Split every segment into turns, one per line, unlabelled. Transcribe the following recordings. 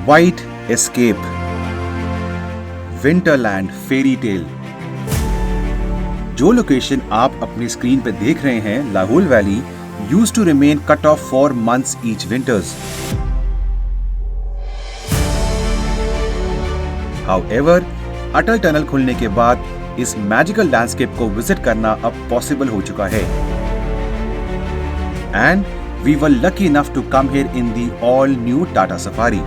White Escape, Winterland Fairy Tale। जो location आप अपनी स्क्रीन पे देख रहे हैं, Lahaul valley used to remain cut off for months each winters. However, Atal tunnel खुलने के बाद इस मैजिकल लैंडस्केप को विजिट करना अब पॉसिबल हो चुका है। And we were lucky enough to come here in the all-new Tata Safari.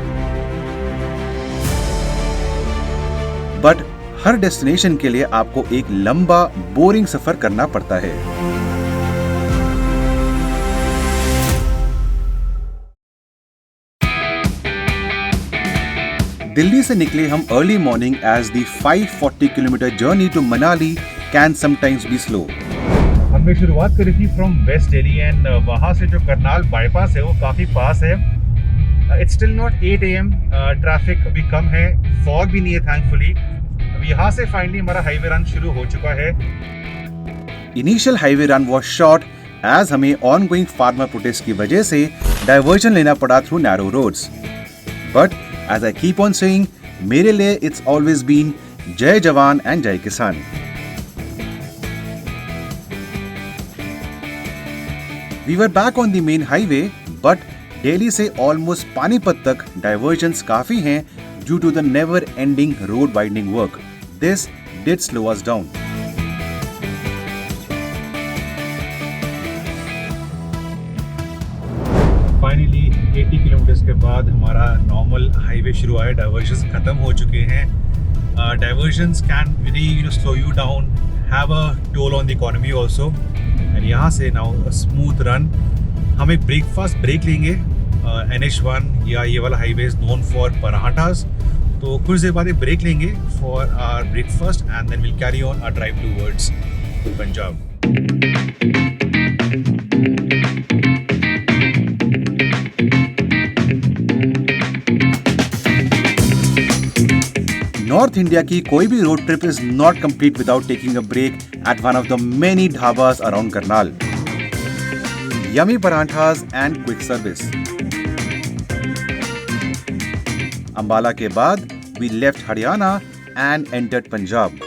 But her destination के लिए आपको एक लंबा, बोरिंग सफर करना पड़ता है। दिल्ली से निकले हम early morning as the 540 kilometre journey to Manali can sometimes be slow.
हमने शुरुआत करी थी फ्रॉम वेस्ट दिल्ली एंड वहाँ से जो करनाल बाईपास है वो काफ़ी पास है। It's still not 8 AM, traffic अभी कम है, फॉग भी नहीं है थैंकफुली। अब यहाँ से फाइनली हमारा हाईवे रन शुरू हो चुका है।
Initial highway run was short as हमें ऑनगोइंग फार्मर प्रोटेस्ट की वजह से डाइवर्जन लेना पड़ा through narrow roads. But as I keep on saying, मेरे लिए इट्स ऑलवेज बीन जय जवान एंड जय किसान। We were back on the main highway, but Delhi से ऑलमोस्ट पानीपत तक डाइवर्जन्स काफी हैं due to the never-ending road widening work. This did slow us down.
Finally 80 kilometres के बाद हमारा नॉर्मल हाईवे शुरू आया। डाइवर्जन्स खत्म हो चुके हैं। Divergence can really slow you down, have a toll on the economy also. And यहाँ से नाउ स्मूथ रन। हम एक ब्रेकफास्ट ब्रेक लेंगे। NH1 या ये वाला highway is known for parathas, तो कुछ देर बाद एक ब्रेक लेंगे for our breakfast and then will carry on our drive towards Punjab.
North India की कोई भी road trip is not complete without taking a break at one of the many dhabas around Karnal. Yummy parathas and quick service. Ambala के बाद we left Haryana and entered Punjab.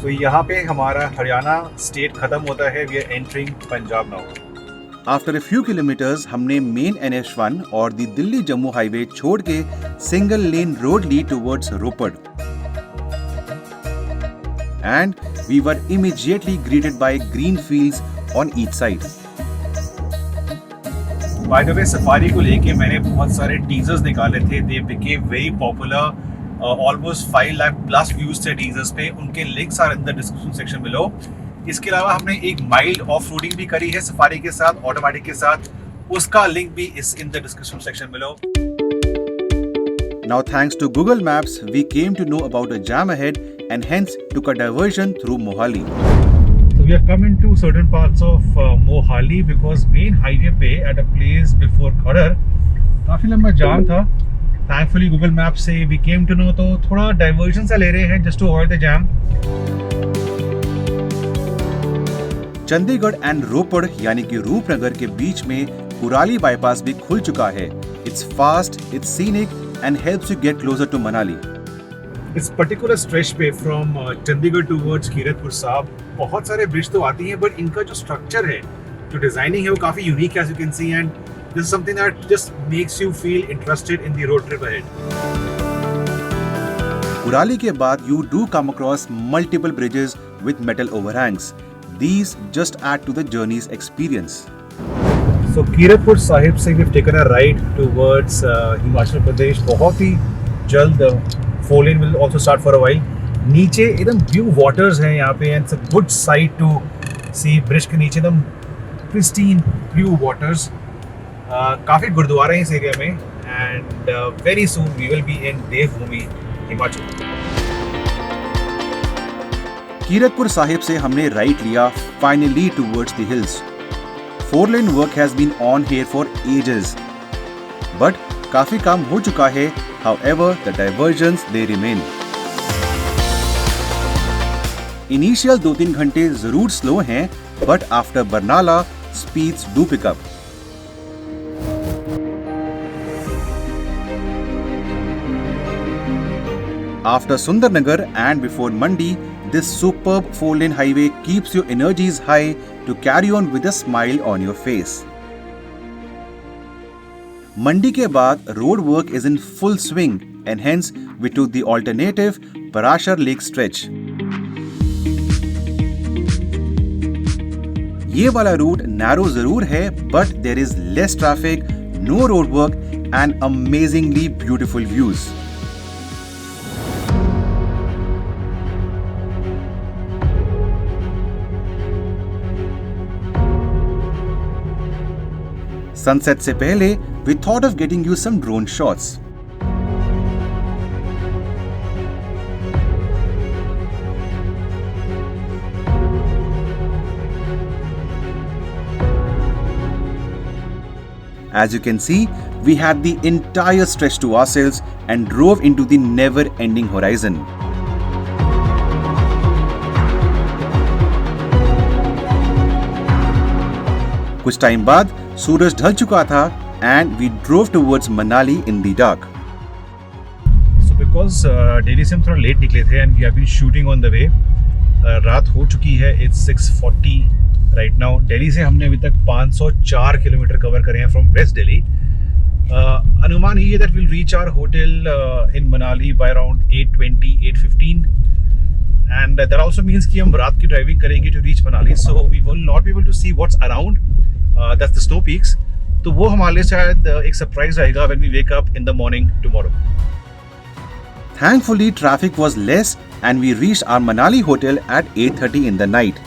तो यहाँ पे हमारा Haryana state खत्म होता है। We are entering Punjab now.
After a few kilometres हमने मेन NH1 और दी दिल्ली जम्मू हाईवे छोड़ के सिंगल लेन रोड ली towards Ropar. And we were immediately greeted by green fields on each side.
By the way, Safari को लेके मैंने बहुत सारे टीजर्स निकाले थे। They became very popular. Almost 5 lakh plus views थे टीजर्स पे। उनके links are in the description section below. इसके अलावा हमने एक माइल्ड ऑफ रोडिंग भी करी है सफारी के साथ, ऑटोमेटिक के साथ। उसका लिंक भी इस इन the description section below.
Now thanks to Google Maps, we came to know about a jam ahead and hence took a diversion through Mohali.
So we have come into certain parts of Mohali because main highway पे at a place before Khadar काफी लंबा जाम था। Thankfully Google Maps से we came to know, तो थोड़ा diversion सा ले रहे हैं just to avoid the jam.
Chandigarh and Ropar यानी कि रूपनगर के बीच में कुराली बाईपास भी खुल चुका है। It's fast, it's scenic and helps you get closer to Manali.
इस पर्टिकुलर स्ट्रेच पे फ्रॉम चंडीगढ़ टूवर्ड्स कीरतपुर साहब बहुत सारे ब्रिज तो आती हैं, बट इनका जो स्ट्रक्चर है, जो डिजाइनिंग है, वो काफी यूनिक है, as you can see. And this is something that just makes you feel interested in the road trip ahead.
Kurali के बाद you do come across multiple bridges with metal overhangs. These just add to the journey's experience.
So Kiratpur Sahib से we've taken a right towards Himachal Pradesh. बहुत ही जल्द 4 lane will also start for a while। नीचे एकदम blue waters हैं यहाँ पे, and it's a good sight to see। Bridge के नीचे एकदम pristine blue waters। काफी गुरुद्वारे हैं इस एरिया में, and very soon we will be in देवभूमि हिमाचल।
कीरतपुर साहिब से हमने राइट लिया finally towards the hills. 4 lane work has been on here for ages, but काफी काम हो चुका है। However the diversions they remain. Initial 2-3 घंटे जरूर स्लो हैं, but after Barnala speeds do pick up. After Sundarnagar and before Mandi, this superb 4-lane highway keeps your energies high to carry on with a smile on your face. Mandi के बाद road work is in full swing and hence we took the alternative Parashar Lake stretch. ये वाला route narrow जरूर है but there is less traffic, no road work and amazingly beautiful views. Sunset से पहले we thought of getting you some drone shots. As you can see, we had the entire stretch to ourselves and drove into the never-ending horizon. कुछ time बाद सूरज ढल चुका था and we drove towards Manali in the dark.
So because Delhi से हम थोड़ा late निकले थे and we have been shooting on the way. रात हो चुकी है, it's 6:40 right now. दिल्ली से हमने अभी तक 504 किलोमीटर कवर करे हैं from West Delhi. अनुमान ये है that we'll reach our hotel in Manali by around 8:20, 8:15. And that also means कि हम रात की ड्राइविंग करेंगे to reach Manali, so we will not be able to see what's around. That's the snow peaks. तो वो हमारे लिए शायद एक सरप्राइज रहेगा when we wake up in the morning tomorrow.
Thankfully, traffic was less and we reached our Manali hotel at 8:30 in the night.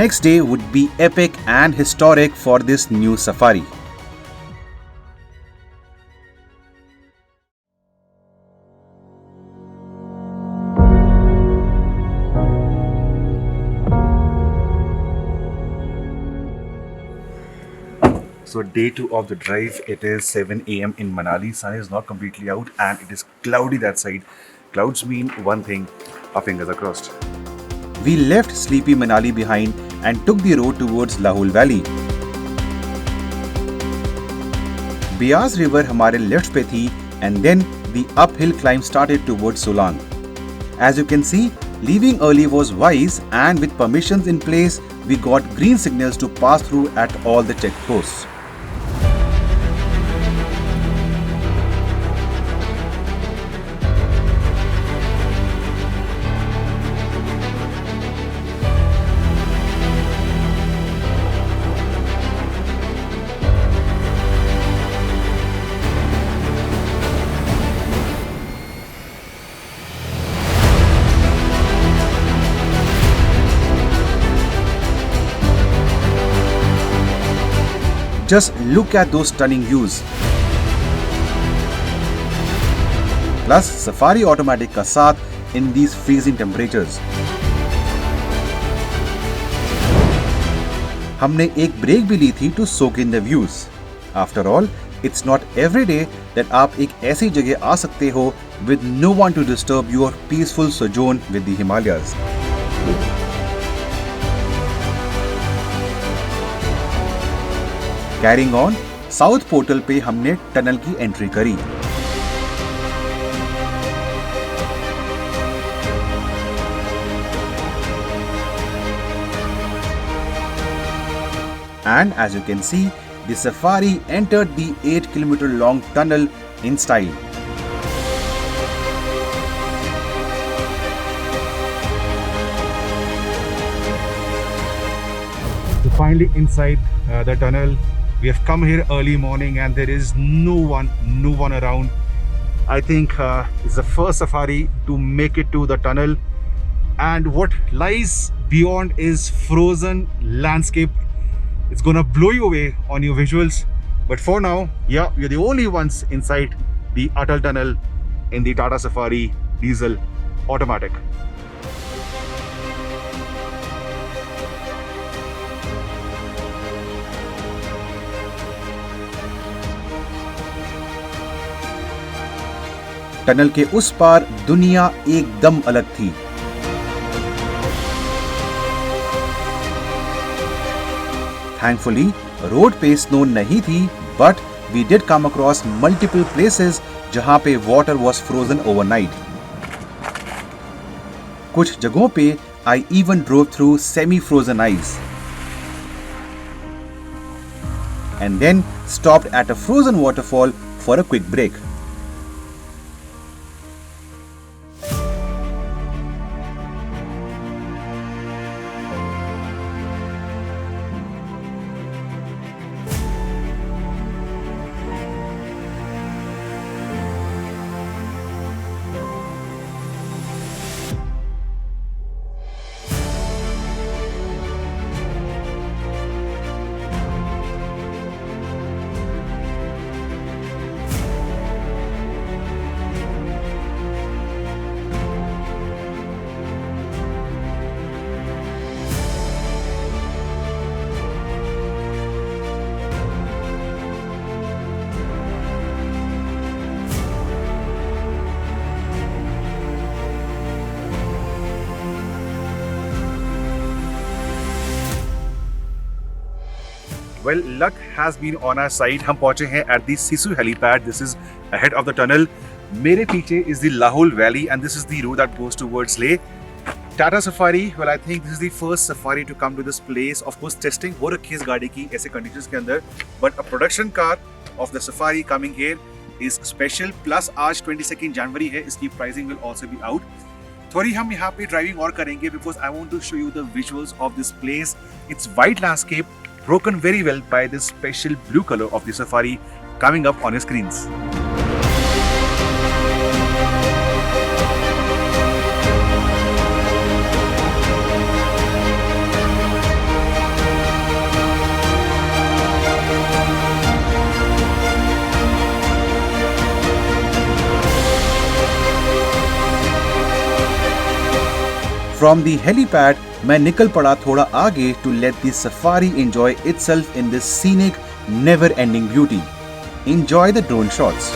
Next day would be epic and historic for this new safari.
So day 2 of the drive, it is 7 a.m. in Manali. Sun is not completely out and it is cloudy that side. Clouds mean one thing, our fingers are crossed.
We left sleepy Manali behind and took the road towards Lahul Valley. Beas River हमारे left पे थी and then the uphill climb started towards Solang. As you can see, leaving early was wise and with permissions in place, we got green signals to pass through at all the checkposts. Just look at those stunning views. Plus Safari Automatic का साथ in these freezing temperatures. हमने एक break भी ली थी to soak in the views. After all, it's not every day that आप एक ऐसी जगह आ सकते हो with no one to disturb your peaceful sojourn with the Himalayas. Carrying on, south portal पे हमने टनल की एंट्री करी. And as you can see, the safari entered the 8-kilometer long tunnel in style.
So finally inside the tunnel. We have come here early morning and there is no one around. I think it's the first safari to make it to the tunnel, and what lies beyond is frozen landscape. It's gonna blow you away on your visuals. But for now, yeah, we're the only ones inside the Atal Tunnel in the Tata Safari Diesel Automatic.
Tunnel के उस पार दुनिया एकदम अलग थी. Thankfully, road पे snow नहीं थी, but we did come across multiple places जहां पे water was frozen overnight. कुछ जगहों पे I even drove through semi-frozen ice and then stopped at a frozen waterfall for a quick break.
Well, luck has been on our side. हम पहुंचे हैं at the Sisu helipad. This is ahead of the tunnel. मेरे पीछे is the Lahul Valley and this is the road that goes towards Leh. Tata Safari, well, I think this is the first safari to come to this place. Of course, testing हो रखी है इस गाड़ी की ऐसे conditions के अंदर. But a production car of the safari coming here is special. Plus आज 22nd January है, इसकी pricing will also be out. थोड़ी हम यहाँ पे ड्राइविंग और करेंगे because I want to show you the visuals of this place. It's white landscape, broken very well by this special blue color of the safari coming up on your screens.
From the helipad, मैं निकल पड़ा थोड़ा आगे to let the safari enjoy itself in this scenic, never-ending beauty. Enjoy the drone shots.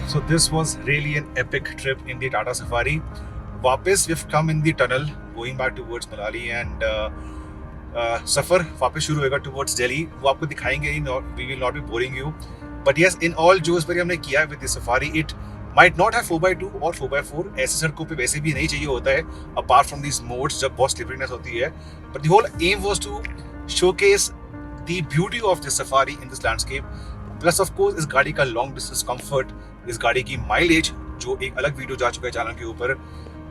So this was really an epic trip in the Tata Safari. वापस we've come in the tunnel going back towards Manali and सफर वापस शुरू होगा towards Delhi. वो आपको दिखाएंगे ही, we will not be boring you. But yes, in all जो इस पर हमने किया है with the Safari, it might not have 4x2 or 4x4. ऐसे सड़कों पे वैसे भी नहीं चाहिए होता है apart from these modes जब बहुत slippery होती है. But the whole aim was to showcase the beauty of the Safari in this landscape. Plus of course इस गाड़ी का long distance comfort, इस गाड़ी की माइलेज जो एक अलग वीडियो जा चुका है चैनल के ऊपर.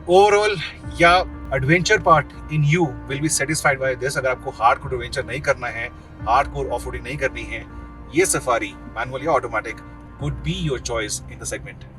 ओवरऑल या adventure part in you will be satisfied by this. अगर आपको हार्डकोर एडवेंचर नहीं करना है, हार्डकोर ऑफ रोडिंग नहीं करनी है, ये सफारी मैनुअल या automatic could be your choice in the segment.